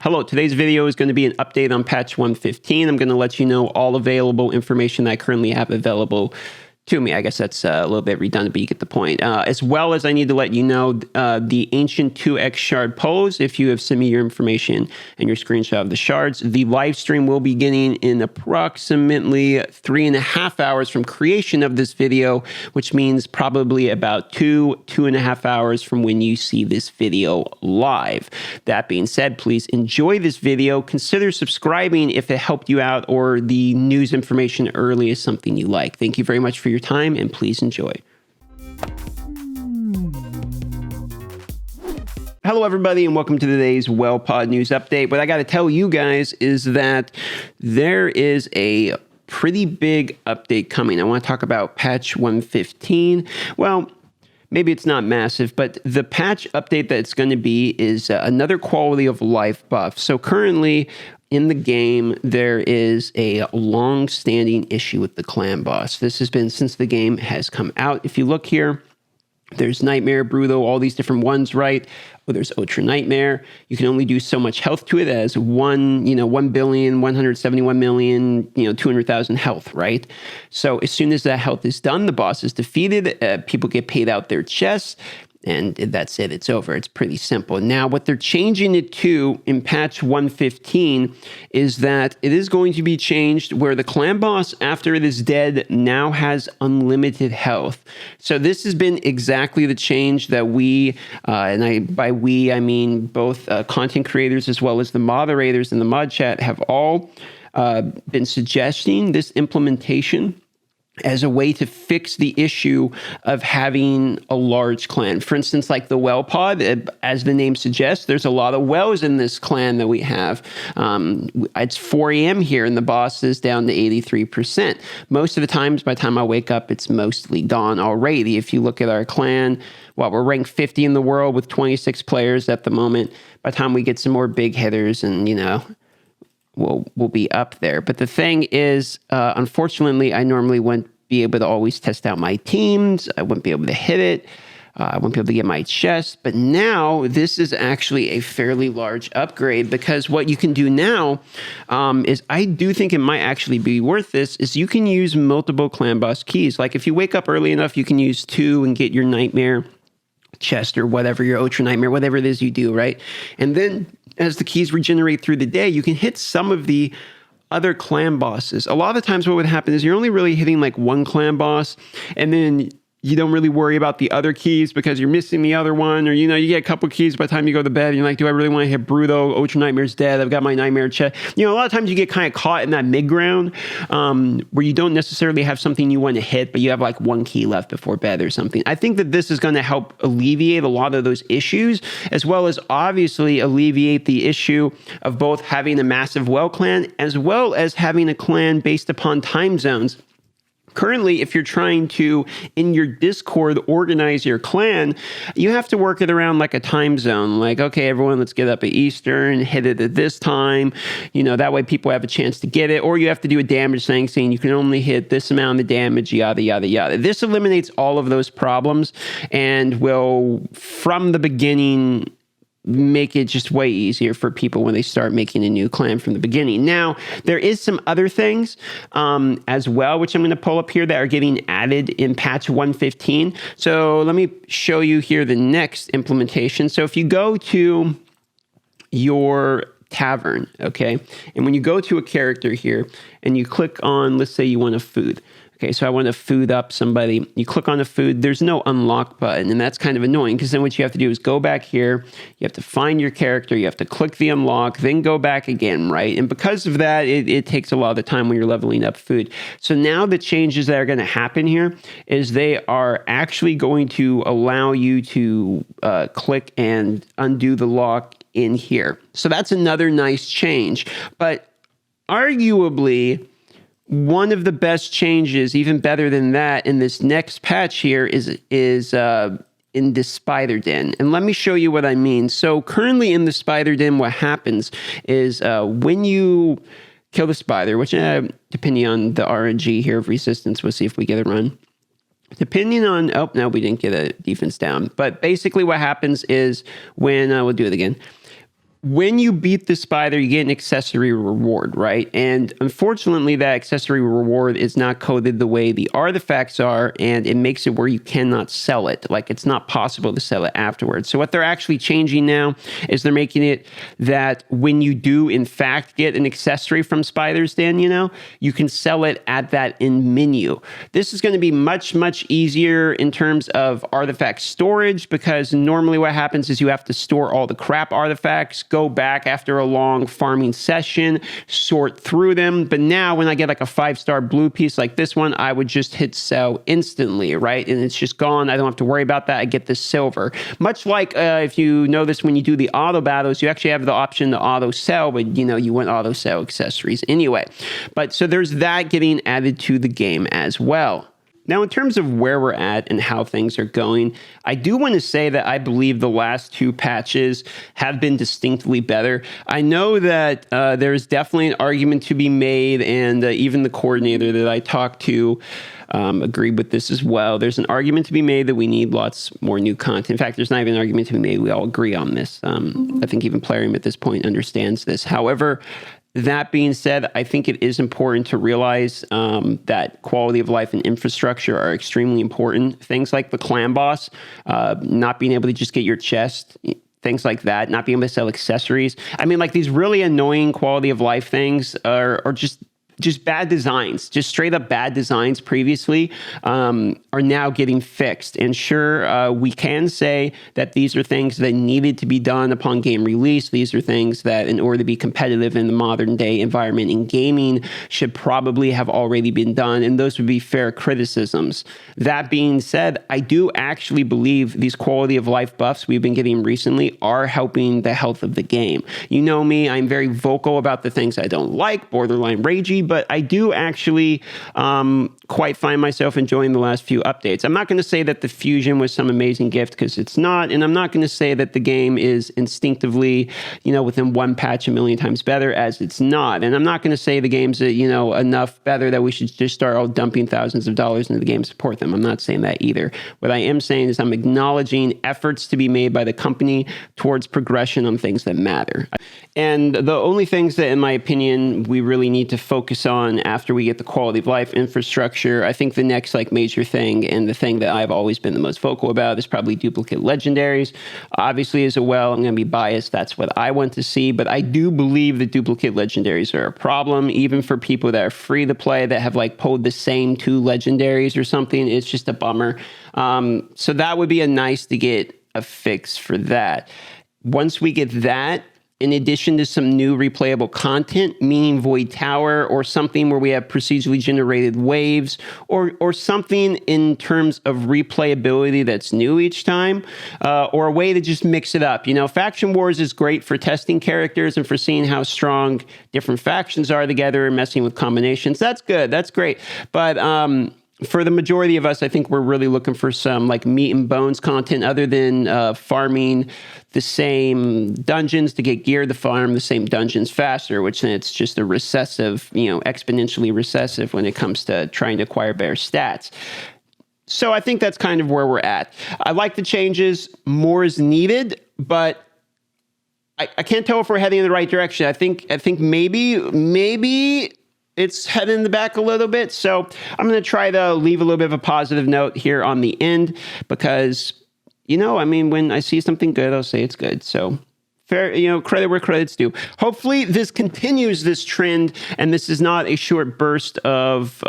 Hello, today's video is going to be an update on patch 115. I'm going to let you know all available information that I currently have available to me. I guess that's a little bit redundant, but you get the point. As well as I need to let you know the ancient 2x shard pose. If you have sent me your information and your screenshot of the shards, the live stream will be beginning in approximately 3.5 hours from creation of this video, which means probably about 2.5 hours from when you see this video live. That being said, please enjoy this video. Consider subscribing if it helped you out or the news information early is something you like. Thank you very much for your time, and please enjoy. Hello, everybody, and welcome to today's WellPod News Update. What I got to tell you guys is that there is a pretty big update coming. I want to talk about patch 115. Well, maybe it's not massive, but the patch update that it's going to be is another quality of life buff. So currently in the game, there is a long-standing issue with the clan boss. This has been since the game has come out. If you look here, there's Nightmare, Bruto, all these different ones, right? Oh, there's Ultra Nightmare. You can only do so much health to it as 1,171,200,000 health, right? So as soon as that health is done, the boss is defeated. People get paid out their chests. And that's it. It's over. It's pretty simple. Now, what they're changing it to in patch 115 is that it is going to be changed where the clan boss, after it is dead, now has unlimited health. So this has been exactly the change that we, by we, I mean both content creators as well as the moderators in the mod chat have all been suggesting this implementation as a way to fix the issue of having a large clan. For instance, like the well pod, as the name suggests, there's a lot of wells in this clan that we have. It's 4 a.m. here and the boss is down to 83%. Most of the times, by the time I wake up, it's mostly dawn already. If you look at our clan, well, we're ranked 50 in the world with 26 players at the moment. By the time we get some more big hitters and, we'll be up there. But the thing is, unfortunately, I normally wouldn't be able to always test out my teams. I wouldn't be able to hit it. I wouldn't be able to get my chest. But now this is actually a fairly large upgrade because what you can do now is I do think it might actually be worth this is you can use multiple clan boss keys. Like if you wake up early enough, you can use 2 and get your nightmare chest or whatever, your ultra nightmare, whatever it is you do, right? And then as the keys regenerate through the day, you can hit some of the other clan bosses. A lot of the times what would happen is you're only really hitting like one clan boss, and then you don't really worry about the other keys because you're missing the other one, or, you get a couple keys by the time you go to bed, and you're like, do I really want to hit Bruto? Ultra Nightmare's dead. I've got my Nightmare chest. A lot of times you get kind of caught in that mid-ground where you don't necessarily have something you want to hit, but you have like one key left before bed or something. I think that this is going to help alleviate a lot of those issues, as well as obviously alleviate the issue of both having a massive well clan, as well as having a clan based upon time zones. Currently, if you're trying to, in your Discord, organize your clan, you have to work it around like a time zone. Like, okay, everyone, let's get up at Eastern, hit it at this time. That way people have a chance to get it. Or you have to do a damage thing saying you can only hit this amount of damage, yada, yada, yada. This eliminates all of those problems and will, from the beginning, make it just way easier for people when they start making a new clan from the beginning. Now, there is some other things as well, which I'm going to pull up here that are getting added in patch 115. So let me show you here the next implementation. So if you go to your tavern, okay, and when you go to a character here and you click on, let's say you want a food. Okay, so I want to food up somebody. You click on the food. There's no unlock button, and that's kind of annoying because then what you have to do is go back here. You have to find your character. You have to click the unlock, then go back again, right? And because of that, it takes a lot of the time when you're leveling up food. So now the changes that are going to happen here is they are actually going to allow you to click and undo the lock in here. So that's another nice change. But arguably, one of the best changes, even better than that, in this next patch here is in the spider den. And let me show you what I mean. So currently in the spider den, what happens is when you kill the spider, which depending on the RNG here of resistance, we'll see if we get a run. Depending on, oh, no, we didn't get a defense down. But basically what happens is when, we'll do it again. when you beat the spider, you get an accessory reward, right? And unfortunately, that accessory reward is not coded the way the artifacts are, and it makes it where you cannot sell it. Like, it's not possible to sell it afterwards. So what they're actually changing now is they're making it that when you do, in fact, get an accessory from Spider's Den, you can sell it at that in menu. This is going to be much, much easier in terms of artifact storage, because normally what happens is you have to store all the crap artifacts, go back after a long farming session, sort through them. But now when I get like a 5-star blue piece like this one, I would just hit sell instantly, right? And it's just gone. I don't have to worry about that. I get this silver. Much like if you know this, when you do the auto battles, you actually have the option to auto sell, but you want auto sell accessories anyway. But so there's that getting added to the game as well. Now, in terms of where we're at and how things are going, I do want to say that I believe the last 2 patches have been distinctly better. I know that there's definitely an argument to be made, and even the coordinator that I talked to agreed with this as well. There's an argument to be made that we need lots more new content. In fact, there's not even an argument to be made. We all agree on this. I think even Plarium at this point understands this. However, that being said, I think it is important to realize that quality of life and infrastructure are extremely important. Things like the clan boss, not being able to just get your chest, things like that, not being able to sell accessories. I mean, like, these really annoying quality of life things are just bad designs, just straight up bad designs previously, are now getting fixed. And sure, we can say that these are things that needed to be done upon game release. These are things that, in order to be competitive in the modern day environment in gaming, should probably have already been done. And those would be fair criticisms. That being said, I do actually believe these quality of life buffs we've been getting recently are helping the health of the game. You know me, I'm very vocal about the things I don't like, borderline ragey, but I do actually quite find myself enjoying the last few updates. I'm not going to say that the fusion was some amazing gift, because it's not, and I'm not going to say that the game is instinctively, within one patch a million times better, as it's not. And I'm not going to say the game's, enough better that we should just start all dumping thousands of dollars into the game to support them. I'm not saying that either. What I am saying is I'm acknowledging efforts to be made by the company towards progression on things that matter. And the only things that, in my opinion, we really need to focus on after we get the quality of life infrastructure, I think the next major thing, and the thing that I've always been the most vocal about, is probably duplicate legendaries. Obviously, as well, I'm going to be biased. That's what I want to see, but I do believe that duplicate legendaries are a problem, even for people that are free to play, that have pulled the same 2 legendaries or something. It's just a bummer. So that would be nice to get a fix for that. Once we get that, in addition to some new replayable content, meaning Void Tower, or something where we have procedurally generated waves, or something in terms of replayability that's new each time, or a way to just mix it up. Faction Wars is great for testing characters and for seeing how strong different factions are together and messing with combinations. That's good. That's great. But for the majority of us, I think we're really looking for some meat and bones content, other than farming the same dungeons to get gear to farm the same dungeons faster, which then it's just a recessive, exponentially recessive when it comes to trying to acquire better stats. So I think that's kind of where we're at. I like the changes. More is needed, but I can't tell if we're heading in the right direction. I think maybe it's heading in the back a little bit. So I'm going to try to leave a little bit of a positive note here on the end, because, when I see something good, I'll say it's good. So fair, credit where credit's due. Hopefully this continues this trend, and this is not a short burst of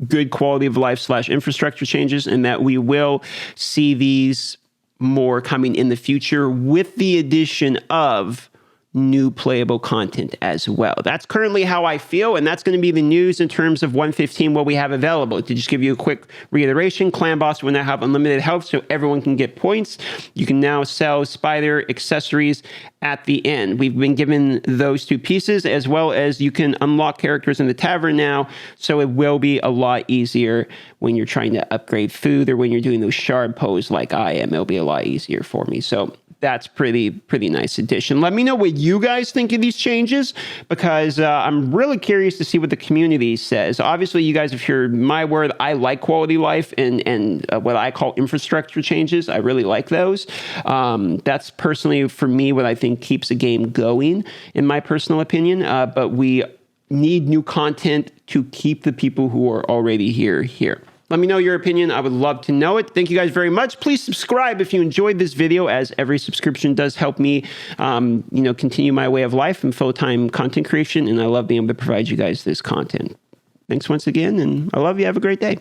good quality of life / infrastructure changes, and that we will see these more coming in the future, with the addition of new playable content as well. That's currently how I feel, and that's going to be the news in terms of 1.15, what we have available. To just give you a quick reiteration, Clan Boss will now have unlimited health, so everyone can get points. You can now sell spider accessories at the end. We've been given those 2 pieces, as well as you can unlock characters in the tavern now, so it will be a lot easier when you're trying to upgrade food, or when you're doing those shard pulls like I am. It'll be a lot easier for me. So that's pretty nice addition. Let me know what you guys think of these changes, because I'm really curious to see what the community says. Obviously, you guys have heard my word. I like quality life and what I call infrastructure changes. I really like those. That's personally, for me, what I think keeps a game going, in my personal opinion. But we need new content to keep the people who are already here. Let me know your opinion. I would love to know it. Thank you guys very much. Please subscribe if you enjoyed this video, as every subscription does help me, continue my way of life and full-time content creation. And I love being able to provide you guys this content. Thanks once again, and I love you. Have a great day.